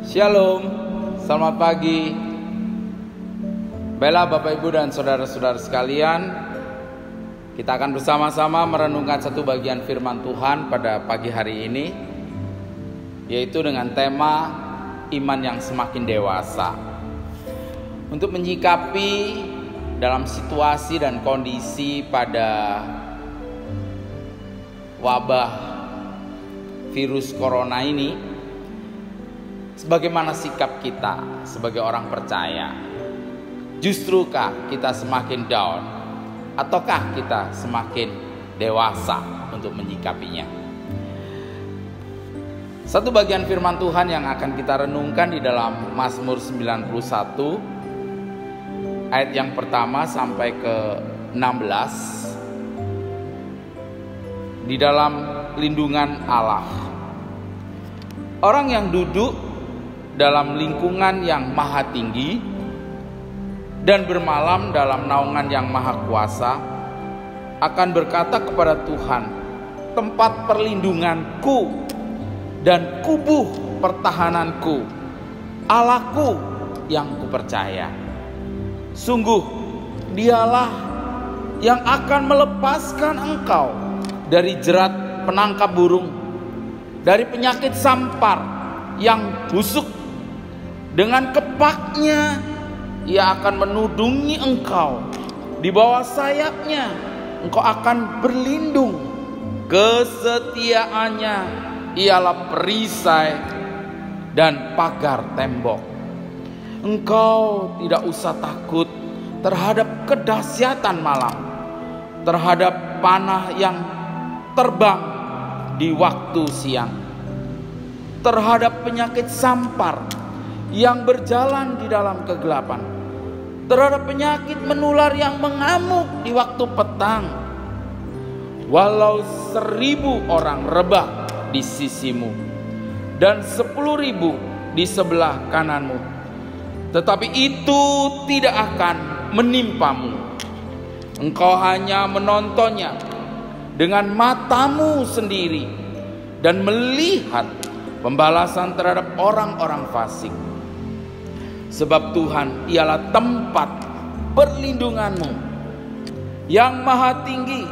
Shalom, selamat pagi. Baiklah Bapak Ibu dan saudara-saudara sekalian, kita akan bersama-sama merenungkan satu bagian firman Tuhan pada pagi hari ini, yaitu dengan tema iman yang semakin dewasa. Untuk menyikapi dalam situasi dan kondisi pada wabah virus corona ini, bagaimana sikap kita sebagai orang percaya? Justrukah kita semakin down, ataukah kita semakin dewasa untuk menyikapinya? Satu bagian firman Tuhan yang akan kita renungkan di dalam Mazmur 91 ayat yang pertama sampai ke 16. Di dalam lindungan Allah, orang yang duduk dalam lingkungan yang maha tinggi dan bermalam dalam naungan yang maha kuasa akan berkata kepada Tuhan, tempat perlindunganku dan kubuh pertahananku, Allahku yang kupercaya. Sungguh dialah yang akan melepaskan engkau dari jerat penangkap burung, dari penyakit sampar yang busuk. Dengan kepaknya ia akan menudungi engkau, di bawah sayapnya engkau akan berlindung. Kesetiaannya ialah perisai dan pagar tembok. Engkau tidak usah takut terhadap kedahsyatan malam, terhadap panah yang terbang di waktu siang, terhadap penyakit sampar yang berjalan di dalam kegelapan, terhadap penyakit menular yang mengamuk di waktu petang. Walau 1000 orang rebah di sisimu dan 10.000 di sebelah kananmu, tetapi itu tidak akan menimpamu. Engkau hanya menontonnya dengan matamu sendiri dan melihat pembalasan terhadap orang-orang fasik. Sebab Tuhan ialah tempat perlindunganmu, yang maha tinggi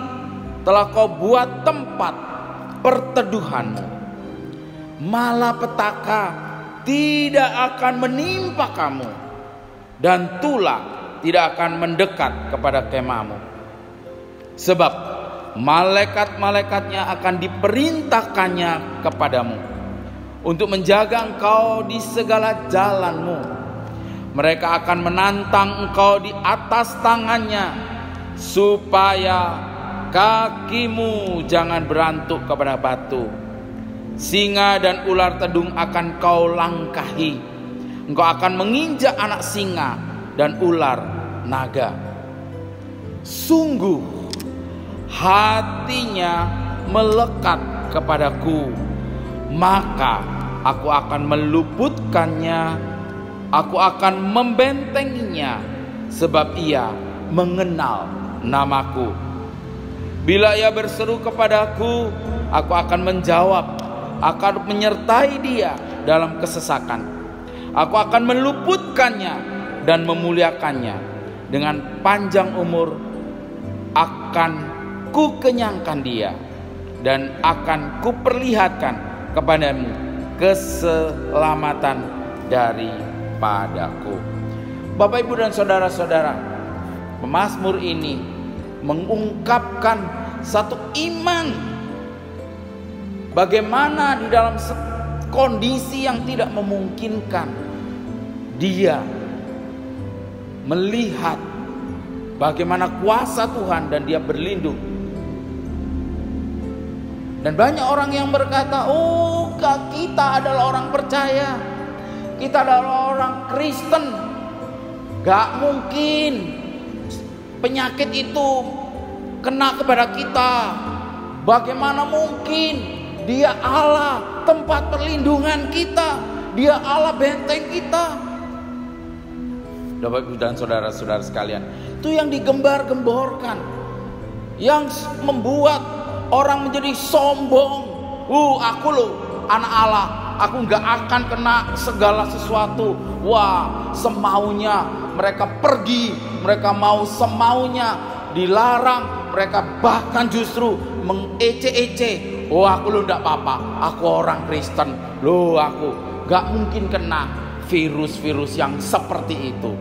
telah kau buat tempat perteduhanmu. Malapetaka tidak akan menimpa kamu, dan tulah tidak akan mendekat kepada kemahmu. Sebab malaikat-malaikatnya akan diperintahkannya kepadamu untuk menjaga engkau di segala jalanmu. Mereka akan menantang engkau di atas tangannya, supaya kakimu jangan berantuk kepada batu. Singa dan ular tedung akan kau langkahi. Engkau akan menginjak anak singa dan ular naga. Sungguh hatinya melekat kepadaku, maka aku akan meluputkannya. Aku akan membentenginya, sebab ia mengenal namaku. Bila ia berseru kepadaku, aku akan menjawab, akan menyertai dia dalam kesesakan. Aku akan meluputkannya dan memuliakannya. Dengan panjang umur akan kukenyangkan dia, dan akan kuperlihatkan kepadamu keselamatan daripada padaku. Bapak, Ibu dan saudara-saudara, pemazmur ini mengungkapkan satu iman, bagaimana di dalam kondisi yang tidak memungkinkan dia melihat bagaimana kuasa Tuhan dan dia berlindung. Dan banyak orang yang berkata, oh kita adalah orang percaya, kita adalah orang Kristen, gak mungkin penyakit itu kena kepada kita. Bagaimana mungkin? Dia Allah, tempat perlindungan kita. Dia Allah, benteng kita. Bapak, Ibu dan saudara-saudara sekalian, itu yang digembar-gemborkan, yang membuat orang menjadi sombong. Aku loh anak Allah. aku nggak akan kena segala sesuatu. Wah, semaunya mereka pergi, mereka mau semaunya, dilarang, mereka bahkan justru mengece-ece. Oh, aku lo nggak apa-apa, aku orang Kristen, lo aku nggak mungkin kena virus-virus yang seperti itu.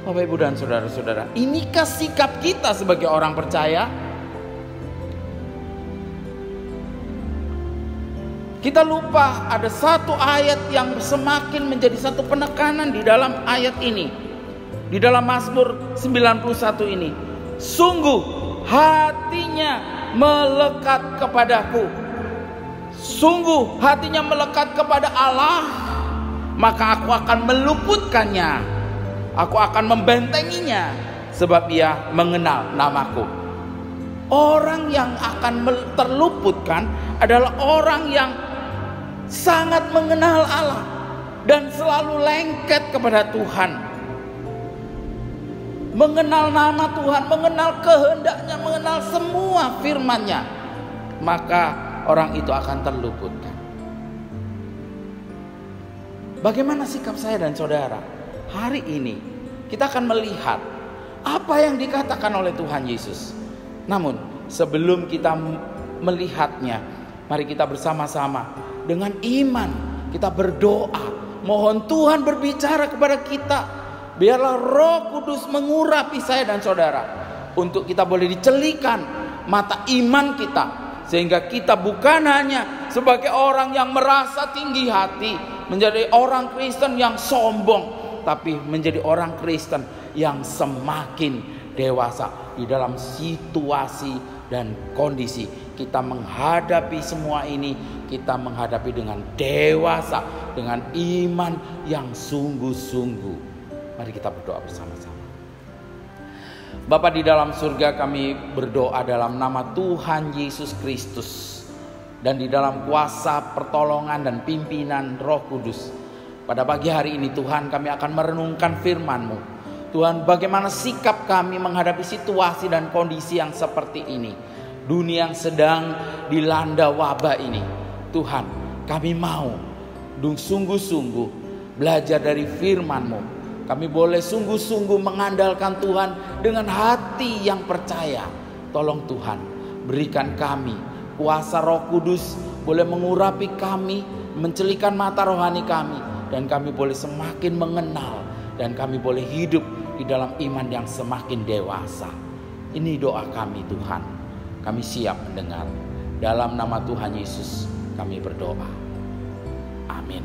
Bapak, Ibu, dan saudara-saudara, inikah sikap kita sebagai orang percaya? Kita lupa ada satu ayat yang semakin menjadi satu penekanan di dalam ayat ini. Di dalam Mazmur 91 ini. Sungguh hatinya melekat kepadaku. Sungguh hatinya melekat kepada Allah, maka aku akan meluputkannya. Aku akan membentenginya, sebab ia mengenal namaku. Orang yang akan terluputkan adalah orang yang sangat mengenal Allah dan selalu lengket kepada Tuhan. Mengenal nama Tuhan, mengenal kehendaknya, mengenal semua firman-Nya, maka orang itu akan terluputkan. Bagaimana sikap saya dan saudara? Hari ini kita akan melihat apa yang dikatakan oleh Tuhan Yesus. Namun sebelum kita melihatnya, mari kita bersama-sama dengan iman kita berdoa, mohon Tuhan berbicara kepada kita. Biarlah Roh Kudus mengurapi saya dan saudara, untuk kita boleh dicelikan mata iman kita, sehingga kita bukan hanya sebagai orang yang merasa tinggi hati, menjadi orang Kristen yang sombong, tapi menjadi orang Kristen yang semakin dewasa di dalam situasi dan kondisi. Kita menghadapi semua ini, kita menghadapi dengan dewasa, dengan iman yang sungguh-sungguh. Mari kita berdoa bersama-sama. Bapa di dalam surga, kami berdoa dalam nama Tuhan Yesus Kristus, dan di dalam kuasa pertolongan dan pimpinan Roh Kudus. Pada pagi hari ini Tuhan, kami akan merenungkan firman-Mu. Tuhan, bagaimana sikap kami menghadapi situasi dan kondisi yang seperti ini. Dunia yang sedang dilanda wabah ini. Tuhan, kami mau sungguh-sungguh belajar dari firman-Mu. Kami boleh sungguh-sungguh mengandalkan Tuhan dengan hati yang percaya. Tolong Tuhan, berikan kami kuasa Roh Kudus, boleh mengurapi kami, mencelikan mata rohani kami, dan kami boleh semakin mengenal, dan kami boleh hidup di dalam iman yang semakin dewasa. Ini doa kami Tuhan. Kami siap mendengar. Dalam nama Tuhan Yesus kami berdoa. Amin.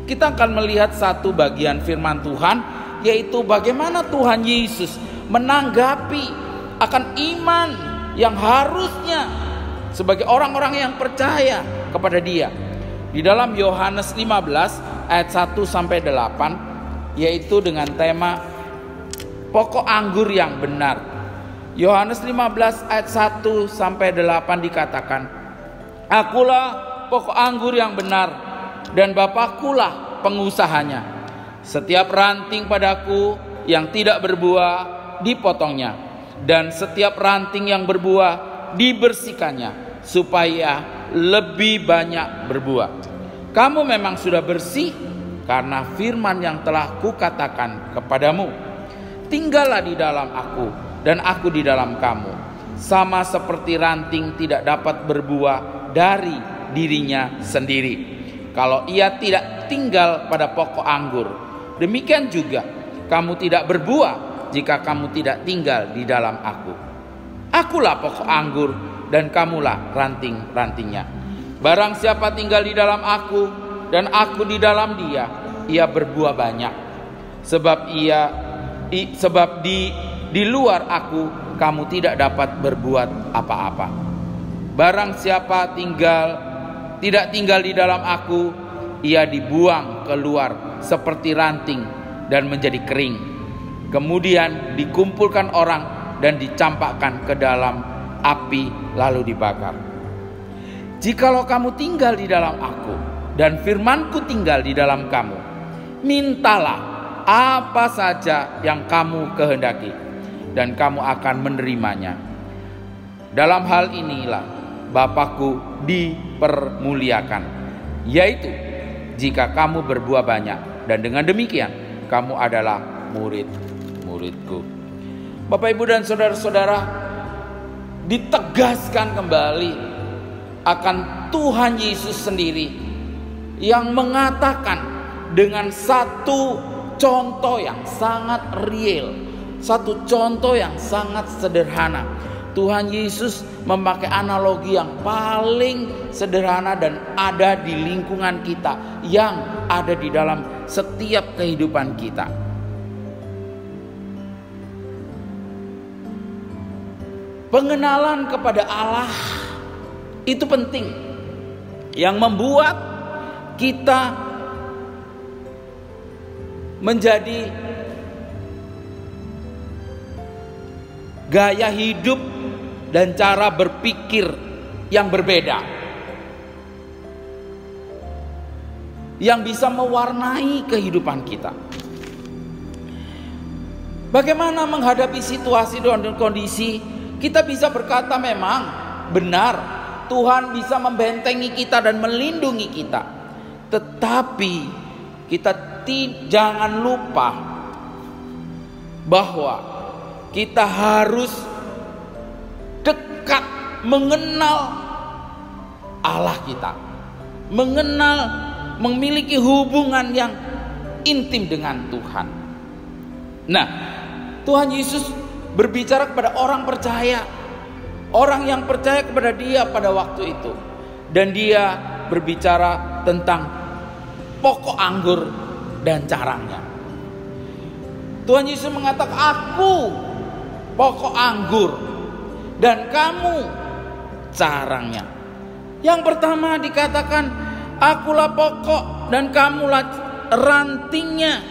Kita akan melihat satu bagian firman Tuhan, yaitu bagaimana Tuhan Yesus menanggapi akan iman yang harusnya sebagai orang-orang yang percaya kepada Dia. Di dalam Yohanes 15 ayat 1 sampai 8, yaitu dengan tema pokok anggur yang benar. Yohanes 15 ayat 1 sampai 8 dikatakan, Akulah pokok anggur yang benar, dan Bapakkulah pengusahanya. Setiap ranting padaku yang tidak berbuah dipotongnya, dan setiap ranting yang berbuah dibersihkannya, supaya lebih banyak berbuah. Kamu memang sudah bersih karena firman yang telah kukatakan kepadamu. Tinggallah di dalam aku, dan aku di dalam kamu. Sama seperti ranting tidak dapat berbuah dari dirinya sendiri kalau ia tidak tinggal pada pokok anggur, demikian juga kamu tidak berbuah jika kamu tidak tinggal di dalam aku. Akulah pokok anggur, dan kamulah ranting-rantingnya. Barang siapa tinggal di dalam aku dan aku di dalam dia, ia berbuah banyak. Sebab di luar aku kamu tidak dapat berbuat apa-apa. Barang siapa tidak tinggal di dalam aku, ia dibuang keluar seperti ranting dan menjadi kering. Kemudian dikumpulkan orang dan dicampakkan ke dalam api lalu dibakar. Jikalau kamu tinggal di dalam aku dan firmanku tinggal di dalam kamu, mintalah apa saja yang kamu kehendaki, dan kamu akan menerimanya. Dalam hal inilah Bapakku dipermuliakan, yaitu jika kamu berbuah banyak, dan dengan demikian kamu adalah murid-muridku. Bapak, Ibu, dan saudara-saudara, ditegaskan kembali akan Tuhan Yesus sendiri yang mengatakan dengan satu contoh yang sangat real, satu contoh yang sangat sederhana. Tuhan Yesus memakai analogi yang paling sederhana dan ada di lingkungan kita, yang ada di dalam setiap kehidupan kita. Pengenalan kepada Allah itu penting, yang membuat kita menjadi gaya hidup dan cara berpikir yang berbeda, yang bisa mewarnai kehidupan kita. Bagaimana menghadapi situasi dan kondisi? Kita bisa berkata memang benar, Tuhan bisa membentengi kita dan melindungi kita. Tetapi kita jangan lupa bahwa kita harus dekat mengenal Allah kita, memiliki hubungan yang intim dengan Tuhan. Nah, Tuhan Yesus berbicara kepada orang percaya, orang yang percaya kepada Dia pada waktu itu, dan Dia berbicara tentang pokok anggur dan carangnya. Tuhan Yesus mengatakan, aku pokok anggur dan kamu carangnya. Yang pertama dikatakan, akulah pokok dan kamulah rantingnya.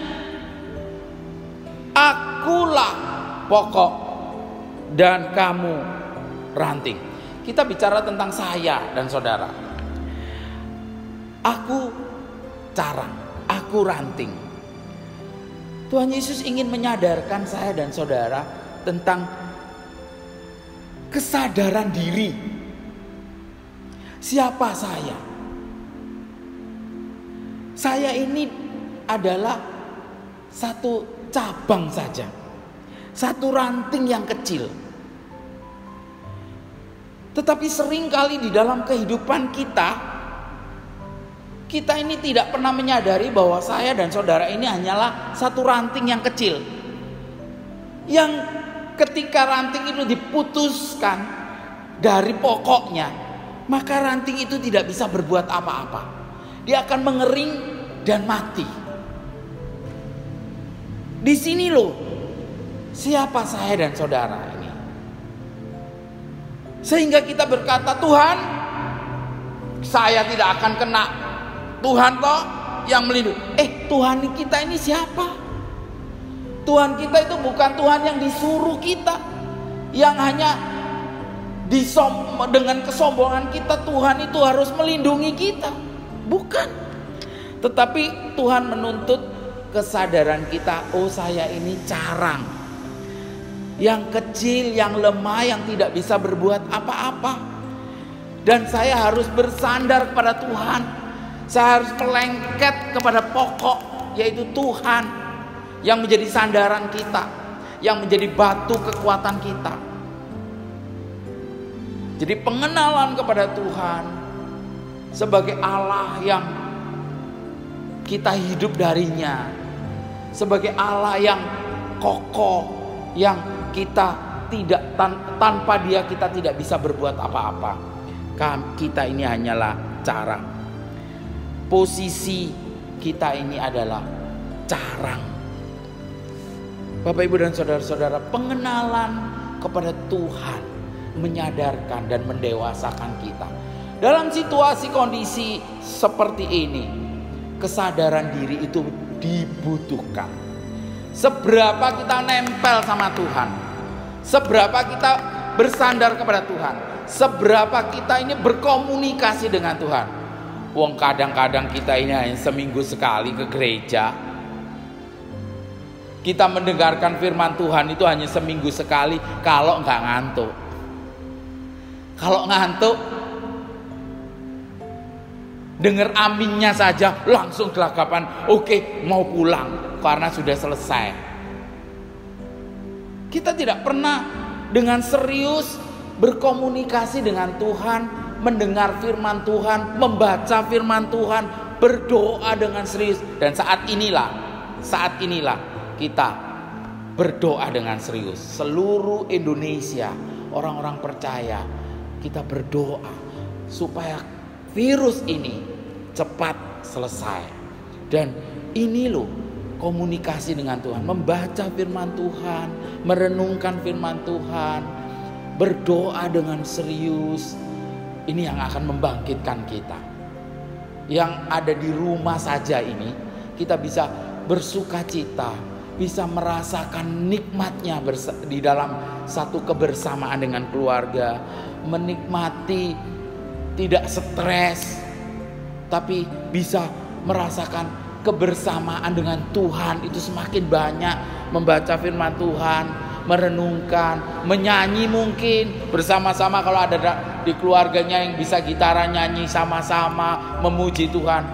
Akulah pokok dan kamu ranting. Kita bicara tentang saya dan saudara. Aku carang, aku ranting. Tuhan Yesus ingin menyadarkan saya dan saudara tentang kesadaran diri. Siapa saya? Saya ini adalah satu cabang saja, satu ranting yang kecil. Tetapi seringkali di dalam kehidupan kita ini tidak pernah menyadari bahwa saya dan saudara ini hanyalah satu ranting yang kecil, yang ketika ranting itu diputuskan dari pokoknya, maka ranting itu tidak bisa berbuat apa-apa. Dia akan mengering dan mati. Di sini loh, siapa saya dan saudara ini. Sehingga kita berkata, Tuhan, saya tidak akan kena. Tuhan toh yang melindungi. Tuhan kita ini siapa? Tuhan kita itu bukan Tuhan yang disuruh kita, yang hanya dengan kesombongan kita Tuhan itu harus melindungi kita. Bukan. Tetapi Tuhan menuntut kesadaran kita, oh saya ini carang, yang kecil, yang lemah, yang tidak bisa berbuat apa-apa. Dan saya harus bersandar kepada Tuhan. Saya harus melengket kepada pokok, yaitu Tuhan, yang menjadi sandaran kita, yang menjadi batu kekuatan kita. Jadi pengenalan kepada Tuhan sebagai Allah yang kita hidup darinya, sebagai Allah yang kokoh, yang kita tidak tanpa Dia kita tidak bisa berbuat apa-apa. Kita ini hanyalah carang. Posisi kita ini adalah carang. Bapak, Ibu, dan saudara-saudara, pengenalan kepada Tuhan menyadarkan dan mendewasakan kita. Dalam situasi kondisi seperti ini, kesadaran diri itu dibutuhkan. Seberapa kita nempel sama Tuhan, seberapa kita bersandar kepada Tuhan, seberapa kita ini berkomunikasi dengan Tuhan. Wong kadang-kadang kita ini hanya seminggu sekali ke gereja. Kita mendengarkan firman Tuhan itu hanya seminggu sekali kalau nggak ngantuk. Kalau ngantuk Dengar aminnya saja langsung gelagapan, oke, mau pulang karena sudah selesai. Kita tidak pernah dengan serius berkomunikasi dengan Tuhan, mendengar firman Tuhan, membaca firman Tuhan, berdoa dengan serius. Dan saat inilah kita berdoa dengan serius. Seluruh Indonesia, orang-orang percaya, kita berdoa supaya virus ini cepat selesai. Dan ini loh komunikasi dengan Tuhan, membaca firman Tuhan, merenungkan firman Tuhan, berdoa dengan serius. Ini yang akan membangkitkan kita. Yang ada di rumah saja ini, kita bisa bersuka cita, bisa merasakan nikmatnya di dalam satu kebersamaan dengan keluarga, menikmati tidak stres, tapi bisa merasakan kebersamaan dengan Tuhan itu semakin banyak. Membaca firman Tuhan, merenungkan, menyanyi mungkin bersama-sama kalau ada di keluarganya yang bisa gitaran, nyanyi sama-sama memuji Tuhan.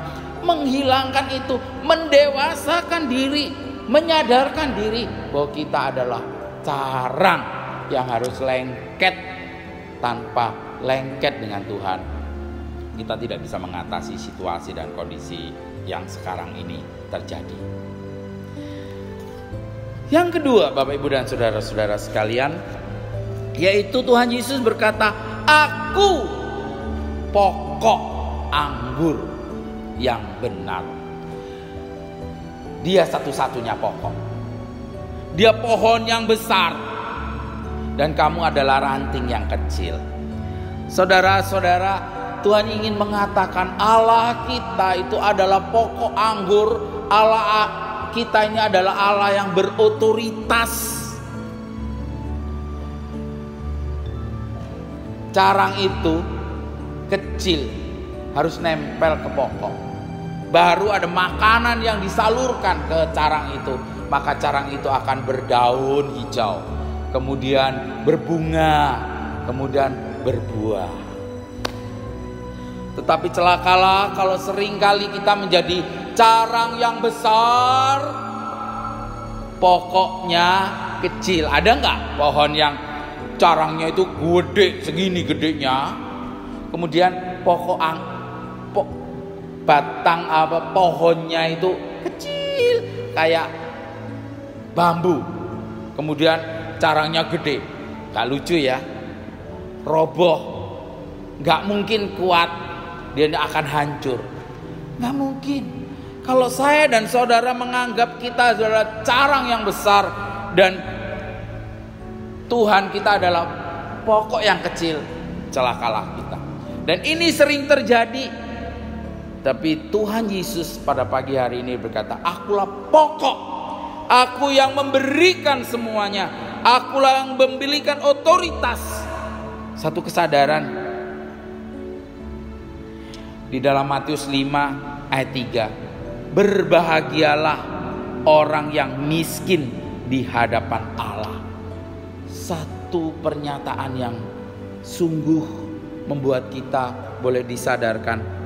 Menghilangkan itu, mendewasakan diri, menyadarkan diri bahwa kita adalah carang yang harus lengket. Tanpa lengket dengan Tuhan, kita tidak bisa mengatasi situasi dan kondisi yang sekarang ini terjadi. Yang kedua, Bapak Ibu dan saudara-saudara sekalian, yaitu Tuhan Yesus berkata, "Aku pokok anggur yang benar." Dia satu-satunya pokok. Dia pohon yang besar, dan kamu adalah ranting yang kecil. Saudara-saudara, Tuhan ingin mengatakan Allah kita itu adalah pokok anggur. Allah kita ini adalah Allah yang berotoritas. Carang itu kecil, harus nempel ke pokok. Baru ada makanan yang disalurkan ke carang itu, maka carang itu akan berdaun hijau, kemudian berbunga, kemudian berbuah. Tetapi celakalah kalau seringkali kita menjadi carang yang besar, pokoknya kecil. Ada nggak pohon yang carangnya itu gede segini gedenya, kemudian batang pohonnya itu kecil kayak bambu, kemudian carangnya gede? Gak lucu ya, roboh, gak mungkin kuat, dia akan hancur. Gak mungkin. Kalau saya dan saudara menganggap kita adalah carang yang besar dan Tuhan kita adalah pokok yang kecil, celakalah kita. Dan ini sering terjadi. Tapi Tuhan Yesus pada pagi hari ini berkata, "Akulah pokok, aku yang memberikan semuanya, akulah yang memberikan otoritas." Satu kesadaran di dalam Matius 5 ayat 3, "Berbahagialah orang yang miskin di hadapan Allah." Satu pernyataan yang sungguh membuat kita boleh disadarkan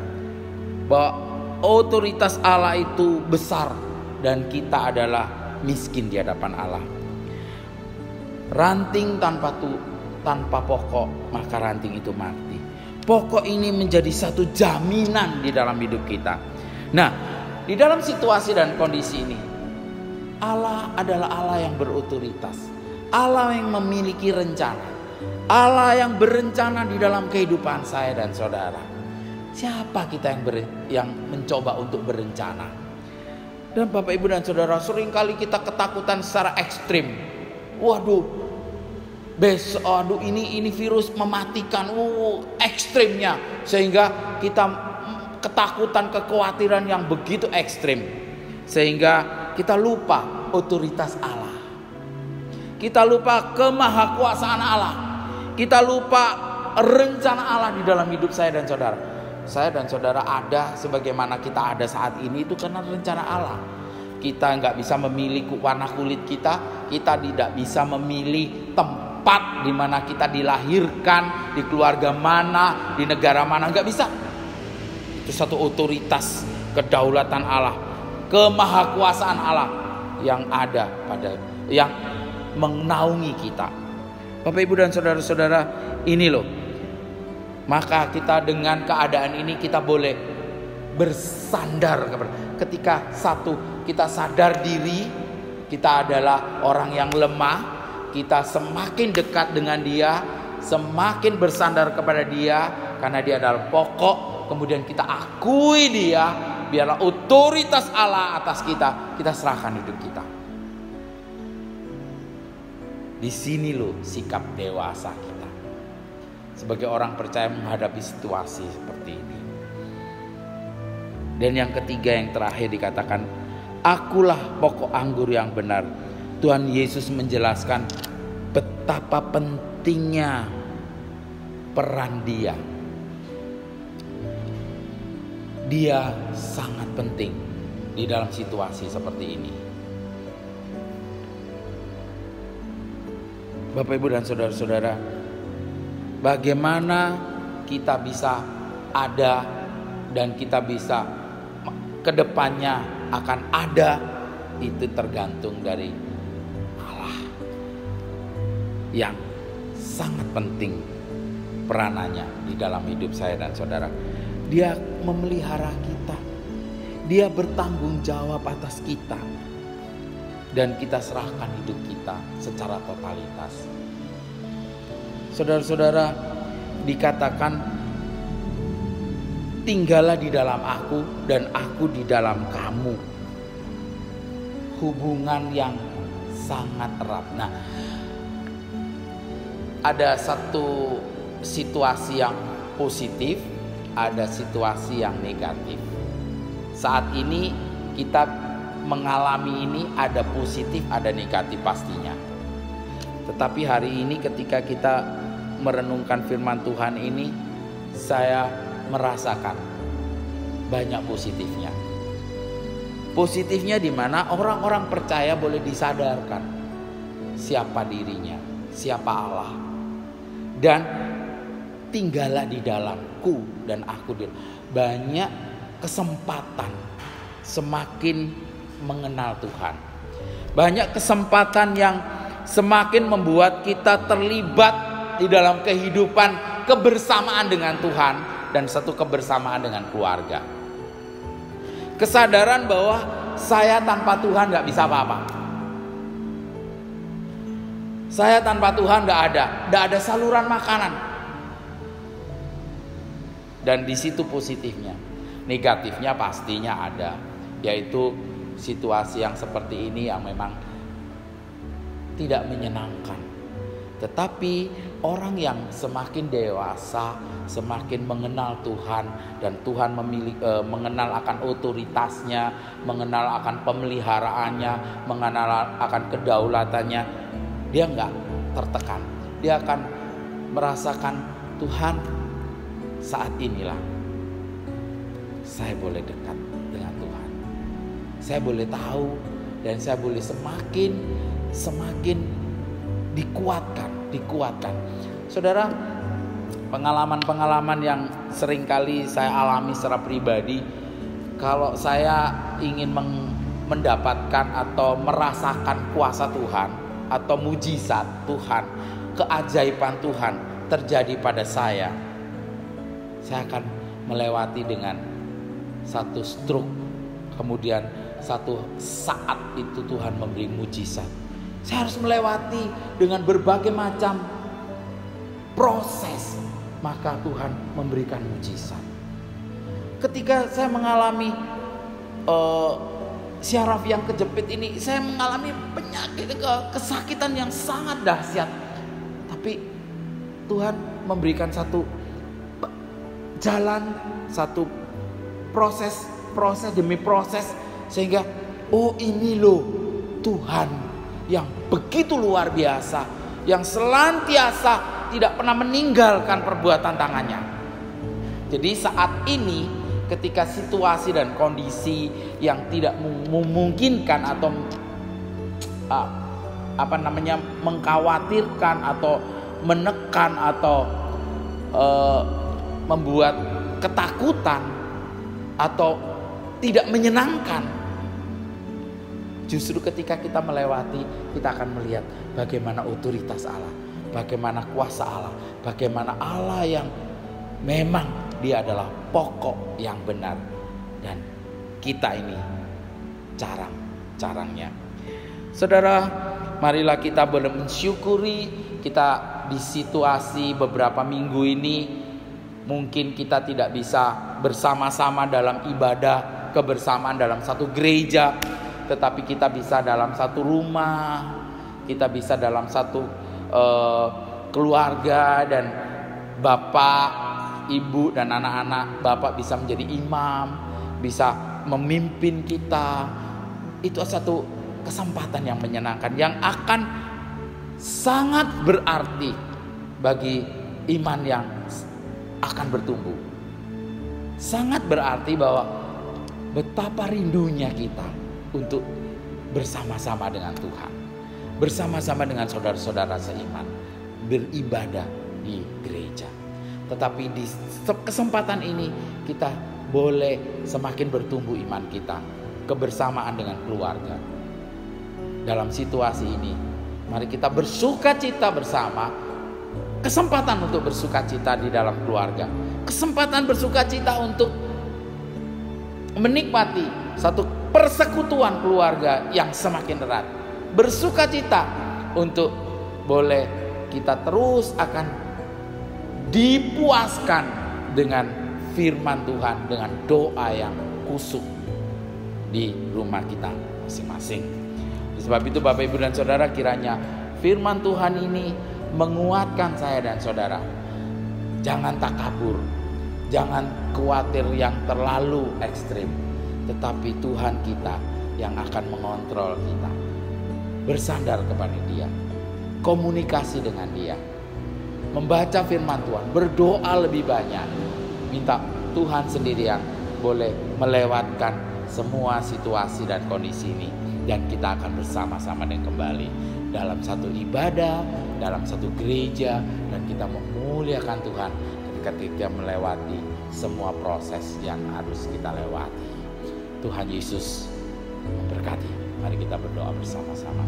bahwa otoritas Allah itu besar dan kita adalah miskin di hadapan Allah. Ranting tanpa pokok, maka ranting itu mati. Pokok ini menjadi satu jaminan di dalam hidup kita. Nah, di dalam situasi dan kondisi ini, Allah adalah Allah yang berotoritas, Allah yang memiliki rencana, Allah yang berencana di dalam kehidupan saya dan saudara. Siapa kita yang mencoba untuk berencana? Dan Bapak Ibu dan Saudara, seringkali kita ketakutan secara ekstrim. Waduh, ini virus mematikan, ekstrimnya, sehingga kita ketakutan, kekhawatiran yang begitu ekstrim, sehingga kita lupa otoritas Allah, kita lupa kemahakuasaan Allah, kita lupa rencana Allah di dalam hidup saya dan saudara. Saya dan saudara ada sebagaimana kita ada saat ini itu karena rencana Allah. Kita nggak bisa memilih warna kulit kita tidak bisa memilih tempat di mana kita dilahirkan, di keluarga mana, di negara mana, nggak bisa. Itu satu otoritas kedaulatan Allah, kemahakuasaan Allah yang ada yang menaungi kita. Bapak Ibu dan saudara-saudara, ini loh. Maka kita dengan keadaan ini kita boleh bersandar ketika kita sadar diri kita adalah orang yang lemah, kita semakin dekat dengan Dia, semakin bersandar kepada Dia karena Dia adalah pokok. Kemudian kita akui Dia, biarlah otoritas Allah atas kita serahkan hidup kita. Di sini loh sikap dewasa kita sebagai orang percaya menghadapi situasi seperti ini. Dan yang ketiga, yang terakhir dikatakan, akulah pokok anggur yang benar. Tuhan Yesus menjelaskan betapa pentingnya peran Dia. Dia sangat penting di dalam situasi seperti ini. Bapak Ibu dan saudara-saudara, bagaimana kita bisa ada dan kita bisa kedepannya akan ada, itu tergantung dari Allah yang sangat penting peranannya di dalam hidup saya dan saudara. Dia memelihara kita, Dia bertanggung jawab atas kita, dan kita serahkan hidup kita secara totalitas. Saudara-saudara, dikatakan tinggallah di dalam aku dan aku di dalam kamu. Hubungan yang sangat erat. Nah, ada satu situasi yang positif, ada situasi yang negatif. Saat ini kita mengalami ini, ada positif, ada negatif pastinya. Tetapi hari ini ketika kita merenungkan firman Tuhan ini, saya merasakan banyak positifnya. Positifnya di mana orang-orang percaya boleh disadarkan siapa dirinya, siapa Allah, dan tinggallah di dalamku dan aku di dalam. Banyak kesempatan semakin mengenal Tuhan. Banyak kesempatan yang semakin membuat kita terlibat di dalam kehidupan kebersamaan dengan Tuhan dan satu kebersamaan dengan keluarga. Kesadaran bahwa saya tanpa Tuhan gak bisa apa-apa. Saya tanpa Tuhan gak ada saluran makanan. Dan di situ positifnya. Negatifnya pastinya ada, yaitu situasi yang seperti ini yang memang tidak menyenangkan. Tetapi orang yang semakin dewasa, semakin mengenal Tuhan, dan Tuhan mengenal akan otoritasnya, mengenal akan pemeliharaannya, mengenal akan kedaulatannya, dia enggak tertekan. Dia akan merasakan Tuhan, saat inilah saya boleh dekat dengan Tuhan. Saya boleh tahu dan saya boleh semakin dikuatkan. Saudara, pengalaman-pengalaman yang seringkali saya alami secara pribadi, kalau saya ingin mendapatkan atau merasakan kuasa Tuhan atau mujizat Tuhan, keajaiban Tuhan terjadi pada saya akan melewati dengan satu stroke, kemudian satu saat itu Tuhan memberi mujizat. Saya harus melewati dengan berbagai macam proses, maka Tuhan memberikan mujizat. Ketika saya mengalami syaraf yang kejepit ini, saya mengalami penyakit, kesakitan yang sangat dahsyat. Tapi Tuhan memberikan satu jalan, satu proses demi proses, sehingga ini loh Tuhan yang begitu luar biasa, yang senantiasa tidak pernah meninggalkan perbuatan tangannya. Jadi saat ini ketika situasi dan kondisi yang tidak memungkinkan atau mengkhawatirkan atau menekan atau membuat ketakutan, atau tidak menyenangkan. Justru ketika kita melewati, kita akan melihat bagaimana otoritas Allah, bagaimana kuasa Allah, bagaimana Allah yang memang Dia adalah pokok yang benar, dan kita ini carang-carangnya. Saudara, marilah kita mensyukuri kita di situasi beberapa minggu ini. Mungkin kita tidak bisa bersama-sama dalam ibadah kebersamaan dalam satu gereja, tetapi kita bisa dalam satu rumah, kita bisa dalam satu keluarga, dan bapak, ibu, dan anak-anak bapak bisa menjadi imam, bisa memimpin kita. Itu satu kesempatan yang menyenangkan, yang akan sangat berarti bagi iman yang akan bertumbuh. Sangat berarti bahwa betapa rindunya kita untuk bersama-sama dengan Tuhan, bersama-sama dengan saudara-saudara seiman, beribadah di gereja. Tetapi di kesempatan ini kita boleh semakin bertumbuh iman kita, kebersamaan dengan keluarga. Dalam situasi ini, mari kita bersukacita bersama. Kesempatan untuk bersukacita di dalam keluarga, kesempatan bersukacita untuk menikmati satu persekutuan keluarga yang semakin erat. Bersukacita untuk boleh kita terus akan dipuaskan dengan firman Tuhan, dengan doa yang kusuk di rumah kita masing-masing. Sebab itu Bapak, Ibu, dan Saudara, kiranya firman Tuhan ini menguatkan saya dan saudara. Jangan takabur, jangan khawatir yang terlalu ekstrim, tetapi Tuhan kita yang akan mengontrol kita. Bersandar kepada Dia, komunikasi dengan Dia, membaca firman Tuhan, berdoa lebih banyak, minta Tuhan sendiri yang boleh melewatkan semua situasi dan kondisi ini, dan kita akan bersama-sama dan kembali dalam satu ibadah, dalam satu gereja, dan kita memuliakan Tuhan ketika kita melewati semua proses yang harus kita lewati. Tuhan Yesus memberkati. Mari kita berdoa bersama-sama.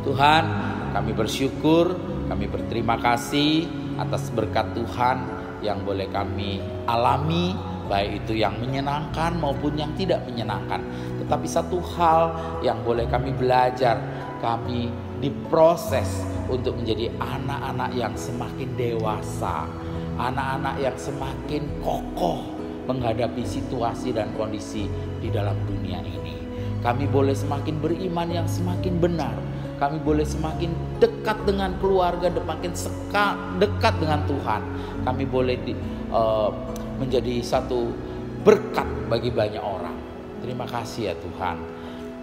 Tuhan, kami bersyukur, kami berterima kasih atas berkat Tuhan yang boleh kami alami, baik itu yang menyenangkan maupun yang tidak menyenangkan. Tetapi satu hal yang boleh kami belajar, kami diproses untuk menjadi anak-anak yang semakin dewasa, anak-anak yang semakin kokoh menghadapi situasi dan kondisi di dalam dunia ini. Kami boleh semakin beriman yang semakin benar. Kami boleh semakin dekat dengan keluarga, semakin dekat dengan Tuhan. Kami boleh menjadi satu berkat bagi banyak orang. Terima kasih ya Tuhan.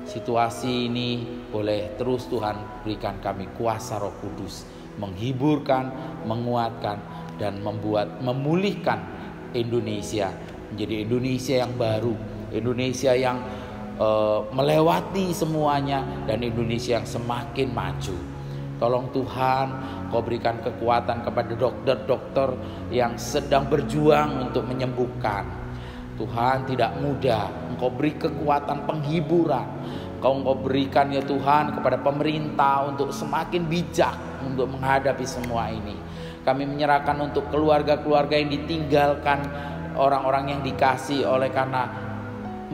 Situasi ini boleh terus Tuhan berikan kami kuasa Roh Kudus, menghiburkan, menguatkan, dan memulihkan Indonesia menjadi Indonesia yang baru, Indonesia yang melewati semuanya, dan Indonesia yang semakin maju. Tolong Tuhan, Kau berikan kekuatan kepada dokter-dokter yang sedang berjuang untuk menyembuhkan. Tuhan, tidak mudah. Engkau beri kekuatan penghiburan. Engkau berikan ya Tuhan kepada pemerintah untuk semakin bijak untuk menghadapi semua ini. Kami menyerahkan untuk keluarga-keluarga yang ditinggalkan, orang-orang yang dikasih oleh karena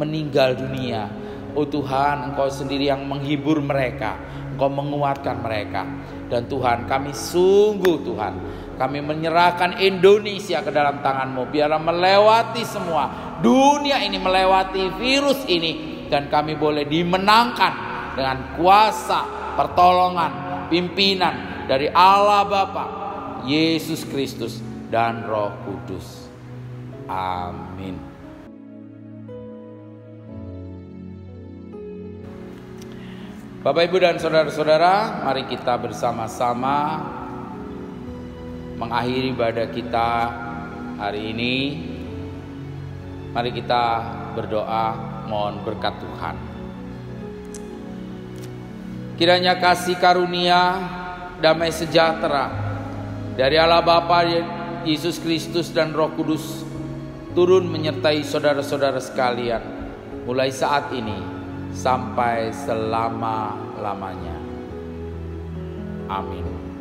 meninggal dunia. Oh Tuhan, Engkau sendiri yang menghibur mereka, Engkau menguatkan mereka. Dan Tuhan, kami sungguh Tuhan, kami menyerahkan Indonesia ke dalam tangan-Mu. Biarlah melewati semua dunia ini, melewati virus ini, dan kami boleh dimenangkan dengan kuasa, pertolongan, pimpinan dari Allah Bapa, Yesus Kristus, dan Roh Kudus. Amin. Bapak, Ibu, dan saudara-saudara, mari kita bersama-sama mengakhiri ibadah kita hari ini. Mari kita berdoa mohon berkat Tuhan. Kiranya kasih karunia, damai sejahtera dari Allah Bapa, Yesus Kristus, dan Roh Kudus turun menyertai saudara-saudara sekalian mulai saat ini sampai selama-lamanya. Amin.